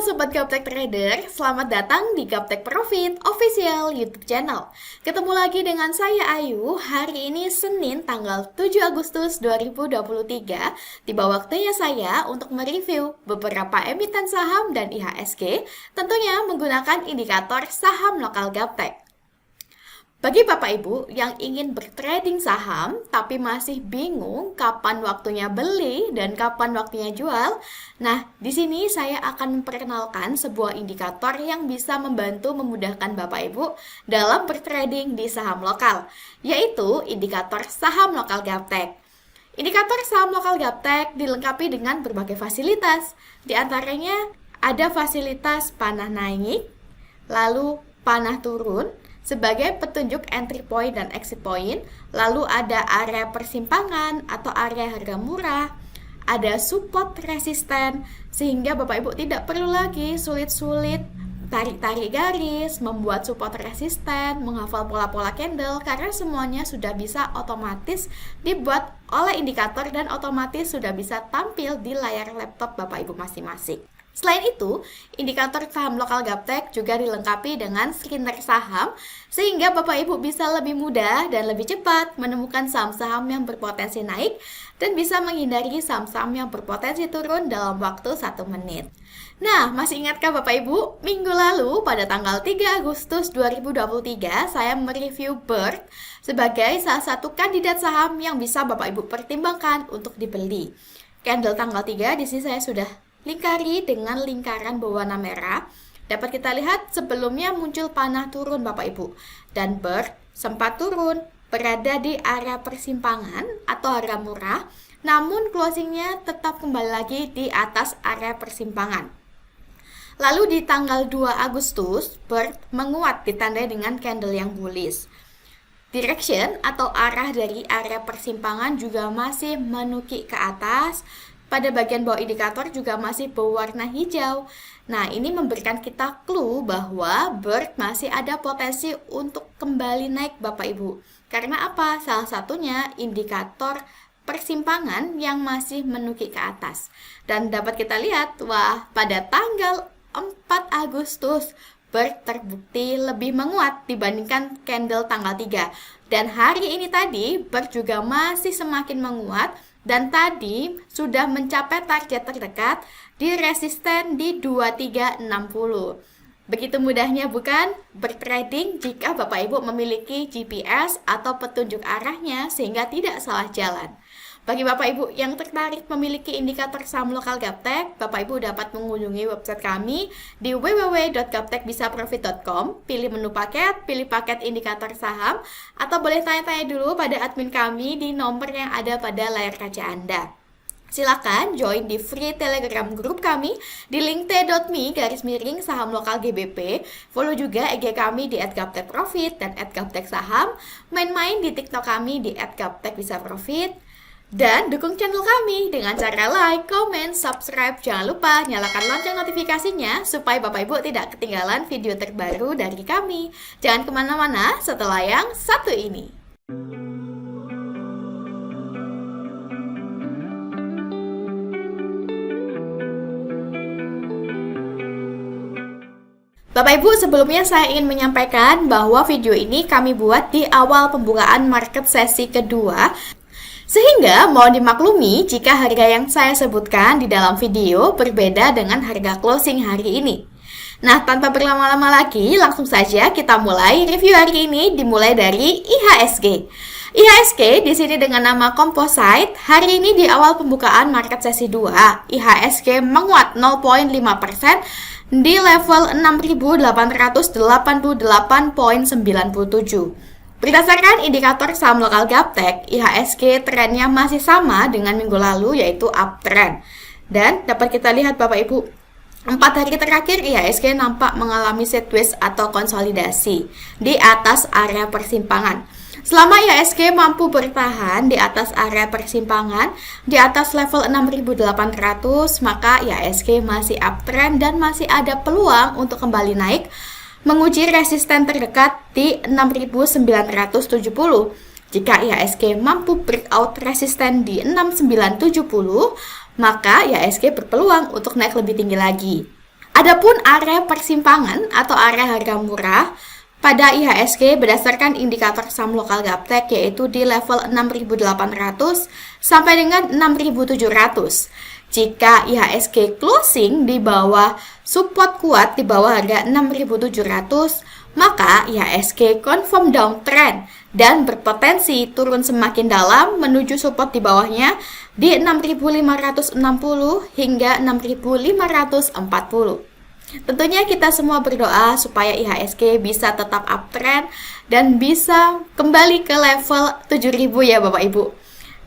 Sobat Gaptek Trader, selamat datang di Gaptek Profit Official YouTube Channel. Ketemu lagi dengan saya Ayu, hari ini Senin tanggal 7 Agustus 2023. Tiba waktunya saya untuk mereview beberapa emiten saham dan IHSG, tentunya menggunakan indikator saham lokal Gaptek. Bagi Bapak Ibu yang ingin bertrading saham tapi masih bingung kapan waktunya beli dan kapan waktunya jual, nah di sini saya akan memperkenalkan sebuah indikator yang bisa membantu memudahkan Bapak Ibu dalam bertrading di saham lokal, yaitu indikator saham lokal Gaptek. Indikator saham lokal Gaptek dilengkapi dengan berbagai fasilitas, di antaranya ada fasilitas panah naik, lalu panah turun, sebagai petunjuk entry point dan exit point, lalu ada area persimpangan atau area harga murah, ada support resisten, sehingga Bapak Ibu tidak perlu lagi sulit-sulit tarik-tarik garis, membuat support resisten, menghafal pola-pola candle, karena semuanya sudah bisa otomatis dibuat oleh indikator dan otomatis sudah bisa tampil di layar laptop Bapak Ibu masing-masing. Selain itu, indikator saham lokal Gaptek juga dilengkapi dengan screener saham sehingga Bapak Ibu bisa lebih mudah dan lebih cepat menemukan saham-saham yang berpotensi naik dan bisa menghindari saham-saham yang berpotensi turun dalam waktu 1 menit. Nah, masih ingatkah Bapak Ibu? Minggu lalu pada tanggal 3 Agustus 2023 saya mereview Bird sebagai salah satu kandidat saham yang bisa Bapak Ibu pertimbangkan untuk dibeli. Candle tanggal 3 di sini saya sudah lingkari dengan lingkaran berwarna merah. Dapat kita lihat sebelumnya muncul panah turun Bapak Ibu, dan Bird sempat turun berada di area persimpangan atau harga murah, namun closingnya tetap kembali lagi di atas area persimpangan. Lalu di tanggal 2 Agustus Bird menguat ditandai dengan candle yang bullish. Direction atau arah dari area persimpangan juga masih menukik ke atas. Pada bagian bawah indikator juga masih berwarna hijau. Nah, ini memberikan kita clue bahwa Bird masih ada potensi untuk kembali naik Bapak Ibu. Karena apa? Salah satunya indikator persimpangan yang masih menukik ke atas. Dan dapat kita lihat, wah, pada tanggal 4 Agustus Bird terbukti lebih menguat dibandingkan candle tanggal 3. Dan hari ini tadi Bird juga masih semakin menguat dan tadi sudah mencapai target terdekat di resisten di 2360. Begitu mudahnya bukan bertrading jika Bapak Ibu memiliki GPS atau petunjuk arahnya sehingga tidak salah jalan. Bagi Bapak Ibu yang tertarik memiliki indikator saham lokal Gaptek, Bapak Ibu dapat mengunjungi website kami di www.gaptekbisaprofit.com, pilih menu paket, pilih paket indikator saham, atau boleh tanya-tanya dulu pada admin kami di nomor yang ada pada layar kaca Anda. Silakan join di free telegram group kami di link t.me/saham lokal GBP. Follow juga IG kami di @gaptekprofit dan @gapteksaham. Main-main di TikTok kami di @gaptekbisaprofit. Dan dukung channel kami dengan cara like, comment, subscribe. Jangan lupa nyalakan lonceng notifikasinya supaya Bapak Ibu tidak ketinggalan video terbaru dari kami. Jangan kemana-mana setelah yang satu ini. Bapak Ibu, sebelumnya saya ingin menyampaikan bahwa video ini kami buat di awal pembukaan market sesi kedua. Sehingga mohon dimaklumi jika harga yang saya sebutkan di dalam video berbeda dengan harga closing hari ini. Nah, tanpa berlama-lama lagi, langsung saja kita mulai review hari ini dimulai dari IHSG. IHSG di sini dengan nama Composite, hari ini di awal pembukaan market sesi 2, IHSG menguat 0,5% di level 6.888,97. Berdasarkan indikator saham lokal Gaptek, IHSG trennya masih sama dengan minggu lalu, yaitu uptrend. Dan dapat kita lihat Bapak Ibu, 4 hari terakhir IHSG nampak mengalami sideways atau konsolidasi di atas area persimpangan. Selama IHSG mampu bertahan di atas area persimpangan, di atas level 6.800, maka IHSG masih uptrend dan masih ada peluang untuk kembali naik menguji resisten terdekat di 6.970. Jika IHSG mampu breakout resisten di 6.970, maka IHSG berpeluang untuk naik lebih tinggi lagi. Adapun area persimpangan atau area harga murah pada IHSG berdasarkan indikator saham lokal Gaptek yaitu di level 6.800 sampai dengan 6.700. Jika IHSG closing di bawah support kuat di bawah harga 6.700, maka IHSG confirm downtrend dan berpotensi turun semakin dalam menuju support di bawahnya di 6.560 hingga 6.540. Tentunya kita semua berdoa supaya IHSG bisa tetap uptrend dan bisa kembali ke level 7.000 ya Bapak Ibu.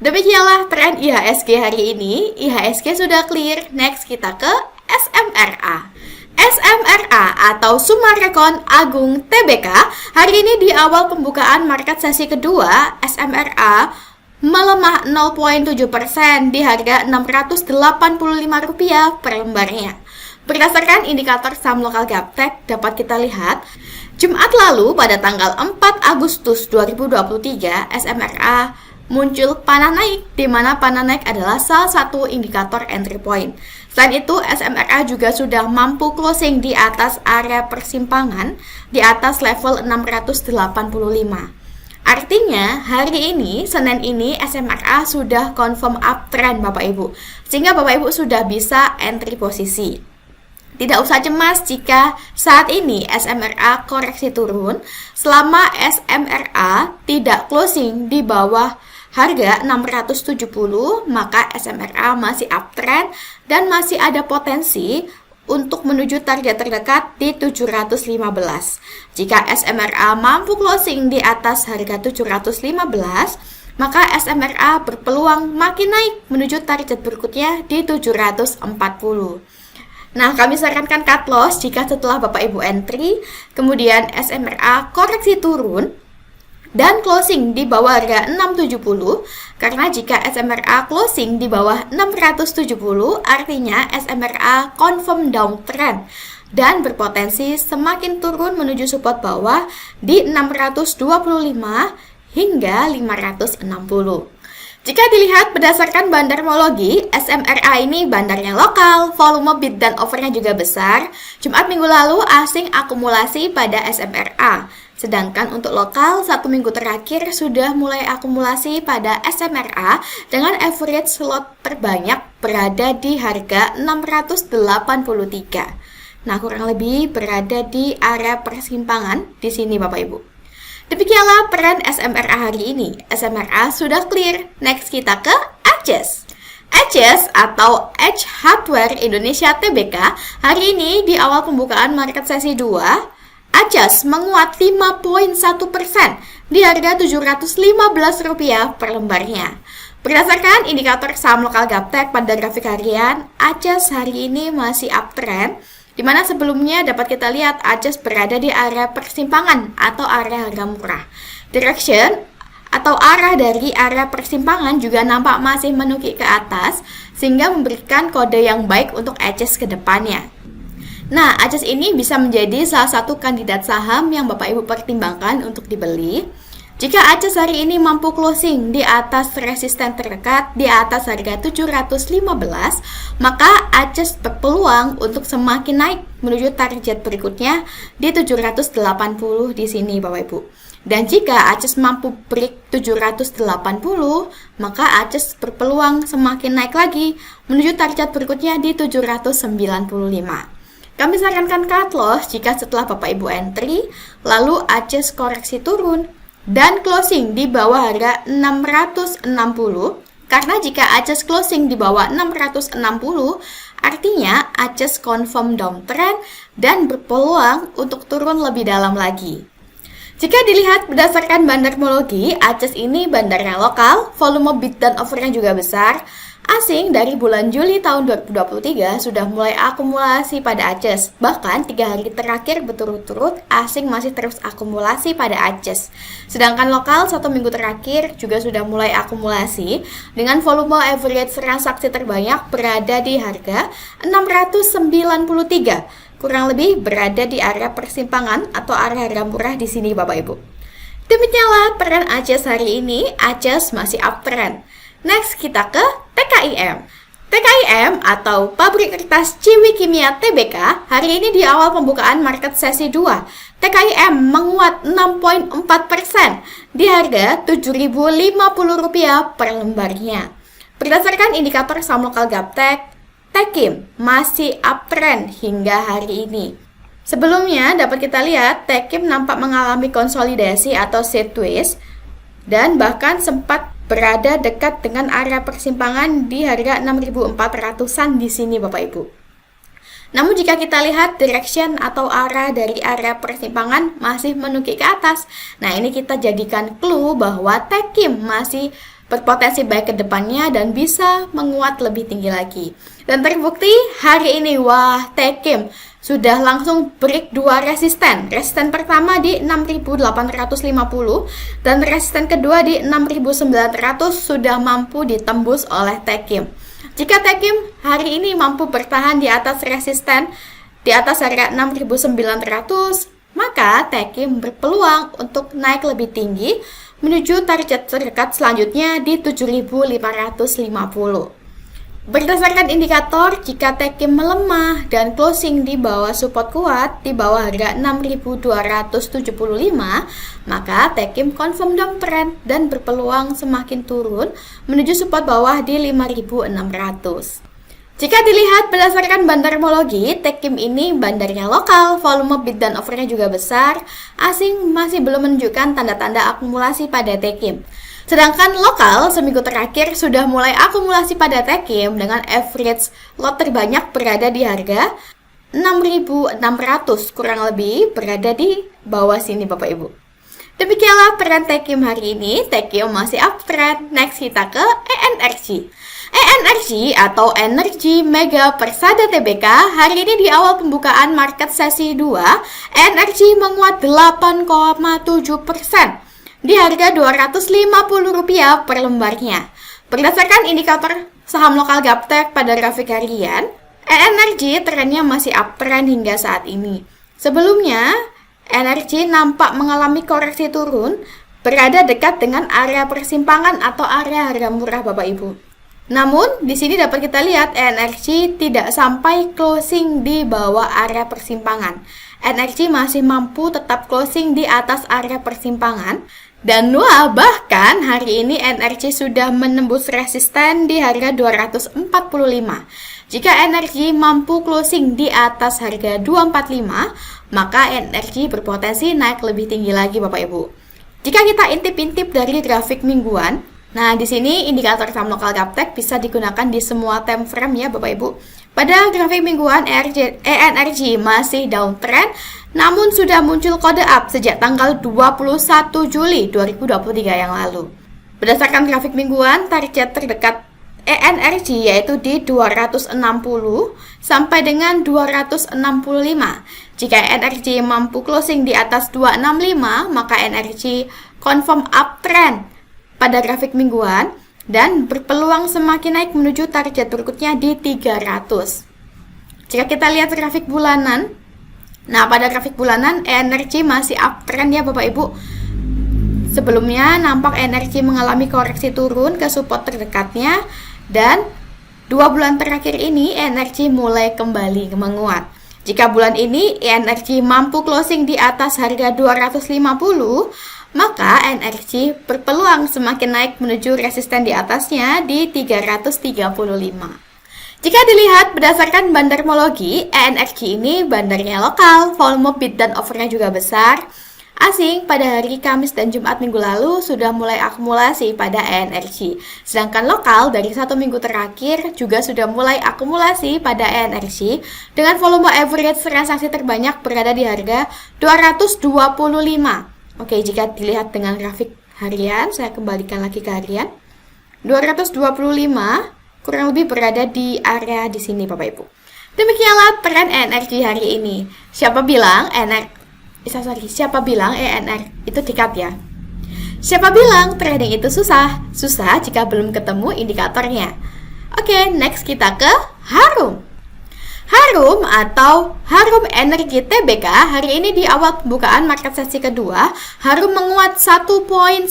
Demikianlah tren IHSG hari ini. IHSG sudah clear. Next kita ke SMRA. SMRA atau Summarecon Agung Tbk hari ini di awal pembukaan market sesi kedua, SMRA melemah 0,7% di harga Rp685 per lembarnya. Berdasarkan indikator saham lokal Gaptek dapat kita lihat, Jumat lalu pada tanggal 4 Agustus 2023, SMRA muncul panah naik, di mana panah naik adalah salah satu indikator entry point. Selain itu, SMRA juga sudah mampu closing di atas area persimpangan di atas level 685. Artinya, hari ini, Senin ini, SMRA sudah confirm uptrend Bapak Ibu, sehingga Bapak Ibu sudah bisa entry posisi. Tidak usah cemas jika saat ini SMRA koreksi turun, selama SMRA tidak closing di bawah harga 670, maka SMRA masih uptrend dan masih ada potensi untuk menuju target terdekat di 715. Jika SMRA mampu closing di atas harga 715, maka SMRA berpeluang makin naik menuju target berikutnya di 740. Nah, kami sarankan cut loss jika setelah Bapak Ibu entry, kemudian SMRA koreksi turun dan closing di bawah harga 670, karena jika SMRA closing di bawah 670, artinya SMRA confirm downtrend dan berpotensi semakin turun menuju support bawah di 625 hingga 560. Jika dilihat berdasarkan bandarmologi, SMRA ini bandarnya lokal, volume bid dan offernya juga besar. Jumat minggu lalu asing akumulasi pada SMRA. Sedangkan untuk lokal, 1 minggu terakhir sudah mulai akumulasi pada SMRA dengan average slot terbanyak berada di harga 683. Nah, kurang lebih berada di area persimpangan di sini Bapak Ibu. Demikianlah peran SMRA hari ini. SMRA sudah clear. Next kita ke ACES. ACES atau Edge Hardware Indonesia Tbk hari ini di awal pembukaan market sesi 2, ACES menguat 5,1% di harga Rp715 per lembarnya. Berdasarkan indikator saham lokal Gaptek pada grafik harian, ACES hari ini masih uptrend, di mana sebelumnya dapat kita lihat ACES berada di area persimpangan atau area harga murah. Direction atau arah dari area persimpangan juga nampak masih menukik ke atas, sehingga memberikan kode yang baik untuk ACES ke depannya. Nah, ACES ini bisa menjadi salah satu kandidat saham yang Bapak Ibu pertimbangkan untuk dibeli. Jika ACES hari ini mampu closing di atas resisten terdekat di atas harga 715, maka ACES berpeluang untuk semakin naik menuju target berikutnya di 780 di sini Bapak Ibu. Dan jika ACES mampu break 780, maka ACES berpeluang semakin naik lagi menuju target berikutnya di 795. Kami sarankan cut loss jika setelah Bapak Ibu entry, lalu ACES koreksi turun dan closing di bawah harga 660, karena jika ACES closing di bawah 660, artinya ACES confirm downtrend dan berpeluang untuk turun lebih dalam lagi. Jika dilihat berdasarkan bandarmologi, ACES ini bandarnya lokal, volume bid dan offernya juga besar. Asing dari bulan Juli tahun 2023 sudah mulai akumulasi pada ACES. Bahkan 3 hari terakhir berturut-turut asing masih terus akumulasi pada ACES. Sedangkan lokal 1 minggu terakhir juga sudah mulai akumulasi dengan volume average transaksi terbanyak berada di harga 693. Kurang lebih berada di area persimpangan atau area harga murah di sini Bapak Ibu. Demikianlah peran ACES hari ini. ACES masih uptrend. Next kita ke TKIM. TKIM atau Pabrik Kertas Ciwi Kimia Tbk hari ini di awal pembukaan market sesi 2. TKIM menguat 6,4% di harga Rp7.050 per lembarnya. Berdasarkan indikator saham lokal Gaptek, TKIM masih uptrend hingga hari ini. Sebelumnya dapat kita lihat TKIM nampak mengalami konsolidasi atau sideways dan bahkan sempat berada dekat dengan area persimpangan di harga 6.400-an di sini Bapak Ibu. Namun jika kita lihat direction atau arah dari area persimpangan masih menukik ke atas. Nah, ini kita jadikan clue bahwa TKIM masih berpotensi baik ke depannya dan bisa menguat lebih tinggi lagi. Dan terbukti hari ini, wah, TKIM sudah langsung break 2 resisten. Resisten pertama di 6.850 dan resisten kedua di 6.900 sudah mampu ditembus oleh TKIM. Jika TKIM hari ini mampu bertahan di atas resisten di atas harga 6.900, maka TKIM berpeluang untuk naik lebih tinggi menuju target terdekat selanjutnya di 7.550. Berdasarkan indikator, jika TKIM melemah dan closing di bawah support kuat di bawah harga 6.275, maka TKIM confirm downtrend dan berpeluang semakin turun menuju support bawah di 5.600. Jika dilihat berdasarkan bandarmologi, TKIM ini bandarnya lokal, volume bid dan offernya juga besar, asing masih belum menunjukkan tanda-tanda akumulasi pada TKIM. Sedangkan lokal seminggu terakhir sudah mulai akumulasi pada TKIM dengan average lot terbanyak berada di harga 6.600, kurang lebih berada di bawah sini Bapak Ibu. Demikianlah peran TKIM hari ini. TKIM masih uptrend. Next kita ke ENRG. ENRG atau Energi Mega Persada Tbk hari ini di awal pembukaan market sesi 2, ENRG menguat 8,7% di harga Rp250 per lembarnya. Berdasarkan indikator saham lokal Gaptek pada grafik harian, ENRG trennya masih uptrend hingga saat ini. Sebelumnya, ENRG nampak mengalami koreksi turun, berada dekat dengan area persimpangan atau area harga murah Bapak Ibu. Namun, di sini dapat kita lihat ENRG tidak sampai closing di bawah area persimpangan. ENRG masih mampu tetap closing di atas area persimpangan. Dan bahkan hari ini ENRG sudah menembus resisten di harga 245. Jika ENRG mampu closing di atas harga 245, maka ENRG berpotensi naik lebih tinggi lagi Bapak Ibu. Jika kita intip-intip dari grafik mingguan, nah di sini indikator saham lokal Gaptek bisa digunakan di semua time frame ya Bapak Ibu. Pada grafik mingguan ENRG masih downtrend, namun sudah muncul kode up sejak tanggal 21 Juli 2023 yang lalu. Berdasarkan grafik mingguan, target terdekat ENRG yaitu di 260 sampai dengan 265. Jika ENRG mampu closing di atas 265, maka ENRG confirm uptrend pada grafik mingguan dan berpeluang semakin naik menuju target berikutnya di 300. Jika kita lihat grafik bulanan, nah pada grafik bulanan ENRG masih uptrend ya Bapak Ibu. Sebelumnya nampak ENRG mengalami koreksi turun ke support terdekatnya dan 2 bulan terakhir ini ENRG mulai kembali menguat. Jika bulan ini ENRG mampu closing di atas harga 250, maka ENRG berpeluang semakin naik menuju resisten di atasnya di 335. Jika dilihat berdasarkan bandarmologi, ENRG ini bandarnya lokal, volume bid dan offernya juga besar. Asing pada hari Kamis dan Jumat minggu lalu sudah mulai akumulasi pada ENRG. Sedangkan lokal dari 1 minggu terakhir juga sudah mulai akumulasi pada ENRG dengan volume average transaksi terbanyak berada di harga 225. Oke, jika dilihat dengan grafik harian, saya kembalikan lagi ke harian. 225 kurang lebih berada di area di sini Bapak Ibu. Demikianlah peran ENRG hari ini. Siapa bilang ENR itu dikat ya? Siapa bilang trading itu susah? Susah jika belum ketemu indikatornya. Oke, next kita ke Harum. Harum atau Harum Energi Tbk hari ini di awal pembukaan market sesi kedua, Harum menguat 1,9%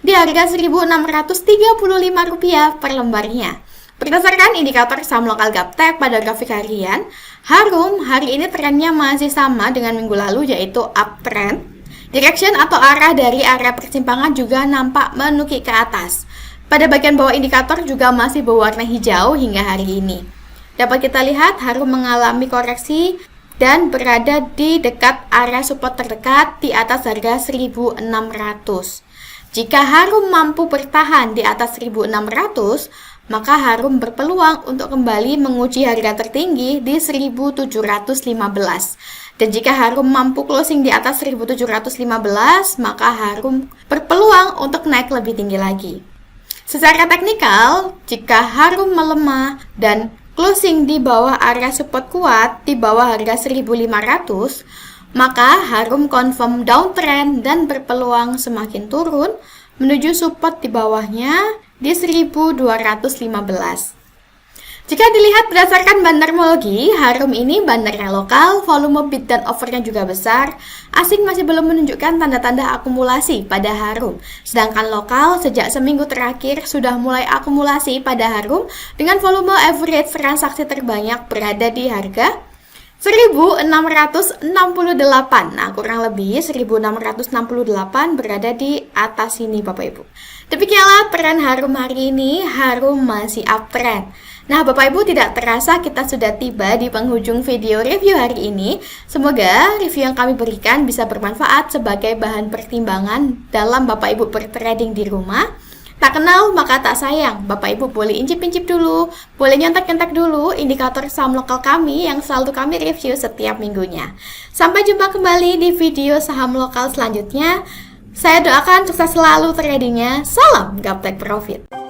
di harga Rp1.635 per lembarnya. Berdasarkan indikator saham lokal Gaptek pada grafik harian, Harum hari ini trennya masih sama dengan minggu lalu, yaitu uptrend. Direction atau arah dari area persimpangan juga nampak menukik ke atas. Pada bagian bawah indikator juga masih berwarna hijau hingga hari ini. Dapat kita lihat Harum mengalami koreksi dan berada di dekat area support terdekat di atas harga 1.600. Jika Harum mampu bertahan di atas 1.600, maka Harum berpeluang untuk kembali menguji harga tertinggi di 1.715. Dan jika Harum mampu closing di atas 1.715, maka Harum berpeluang untuk naik lebih tinggi lagi. Secara teknikal, jika Harum melemah dan closing di bawah area support kuat di bawah harga 1.500, maka Harum confirm downtrend dan berpeluang semakin turun menuju support di bawahnya di 1.215. Jika dilihat berdasarkan bandarmologi, Harum ini bandarnya lokal, volume bid dan offernya juga besar. Asing masih belum menunjukkan tanda-tanda akumulasi pada Harum. Sedangkan lokal sejak seminggu terakhir sudah mulai akumulasi pada Harum dengan volume average transaksi terbanyak berada di harga 1.668. Nah, kurang lebih 1.668 berada di atas sini Bapak Ibu. Demikianlah tren Harum hari ini. Harum masih uptrend. Nah, Bapak Ibu, tidak terasa kita sudah tiba di penghujung video review hari ini. Semoga review yang kami berikan bisa bermanfaat sebagai bahan pertimbangan dalam Bapak Ibu bertrading di rumah. Tak kenal maka tak sayang. Bapak Ibu boleh incip-incip dulu, boleh nyontek-nyontek dulu indikator saham lokal kami yang selalu kami review setiap minggunya. Sampai jumpa kembali di video saham lokal selanjutnya. Saya doakan sukses selalu tradingnya. Salam Gaptek Profit.